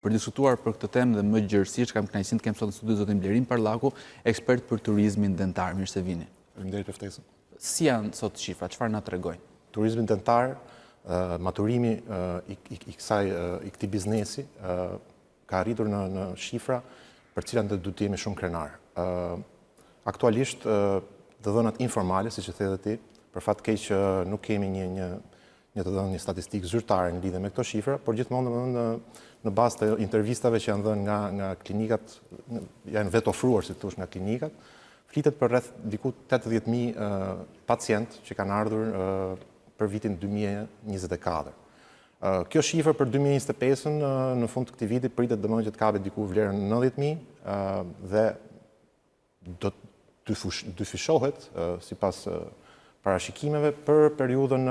Për diskutuar për këtë temë dhe më gjërësisht, kam kënaqësinë të kem sot në studio zotin Blerin Parlaku, ekspert për turizmin dentar. Mirë se vini. Faleminderit për ftesën. Si janë sot shifra? Çfarë na tregojnë? Turizmi dentar, maturimi i këtij biznesi ka arritur në shifra për cilat ne duhet të jemi shumë krenar. Aktualisht të dhënat informale, siç e the edhe ti, për fat keq që nuk kemi një të dhënë një statistikë zyrtare në lidhje me këto shifra, por gjithmonë në bazë të intervistave që janë dhënë nga klinikat, janë vetë ofruar si thosh nga klinikat, flitet për rreth diku 80.000 pacient që kanë ardhur për vitin 2024. Kjo shifër për 2025 në fund të këtij viti pritet domosdoshmë që të kapet diku vlerën 90.000 dhe do të dyfishohet sipas parashikimeve për periudhën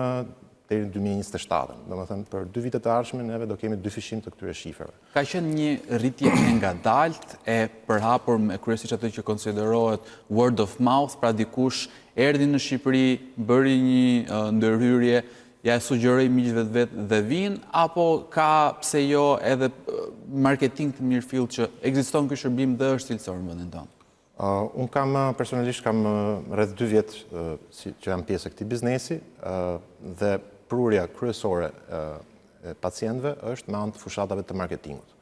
deri në 2027. Domethënë për 2 vitet e ardhshme neve do kemi dyfishim të këtyre shifrave. Ka qenë një rritje e ngadalt e përhapur me kryesisht atë që konsiderohet word of mouth, pra dikush erdhi në Shqipëri, bëri një ndërhyrje, ja e sugjeroi miqve të vet dhe vinë, apo ka pse jo edhe marketing të mirëfillt që ekziston ky shërbim dhe është cilësor në vendin tonë? Unë personalisht kam rreth 2 vjet që jam pjesë e këtij biznesi dhe prurja kryesore e pacientëve është me anë të fushatave të marketingut.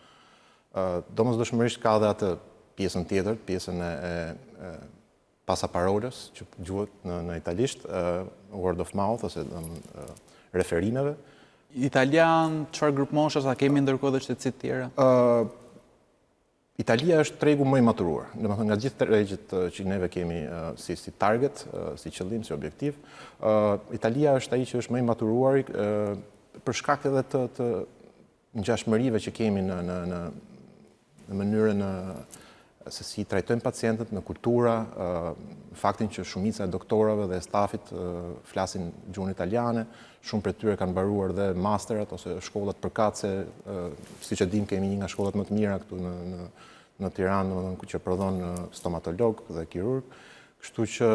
Domosdoshmërisht ka edhe atë pjesën tjetër, pjesën e pasaparolës, që quhet në italisht, word of mouth ose referimeve. Italian, çfarë grup moshash, a kemi ndërkohë dhe shtetsisë të tjera? Italia është tregu më i maturuar. Domethënë nga gjithë tregjet që neve kemi si target, si qëllim, si objektiv, Italia është ai që është më i maturuar për shkak edhe të ngjashmërive që kemi në mënyrën se si trajtojmë pacientët, në kultura, faktin që shumica e doktorave dhe stafit flasin gjuhën italiane, shumë prej tyre kanë mbaruar dhe masterat ose shkollat përkatëse, siç e dim kemi një nga shkollat më të mira këtu në Tiranë, domethënë që prodhon stomatolog dhe kirurg. Kështu që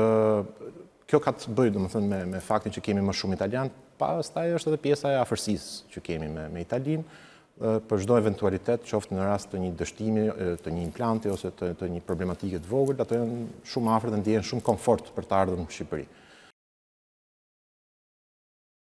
kjo ka të bëjë domethënë me faktin që kemi më shumë italian, pastaj është edhe pjesa e afërsisë që kemi me Italinë. Për çdo eventualitet, qoftë në rast të një dështimi, të një implanti ose të një problematike të vogël, ato janë shumë afër dhe ndjehen shumë komfort për të ardhur në Shqipëri.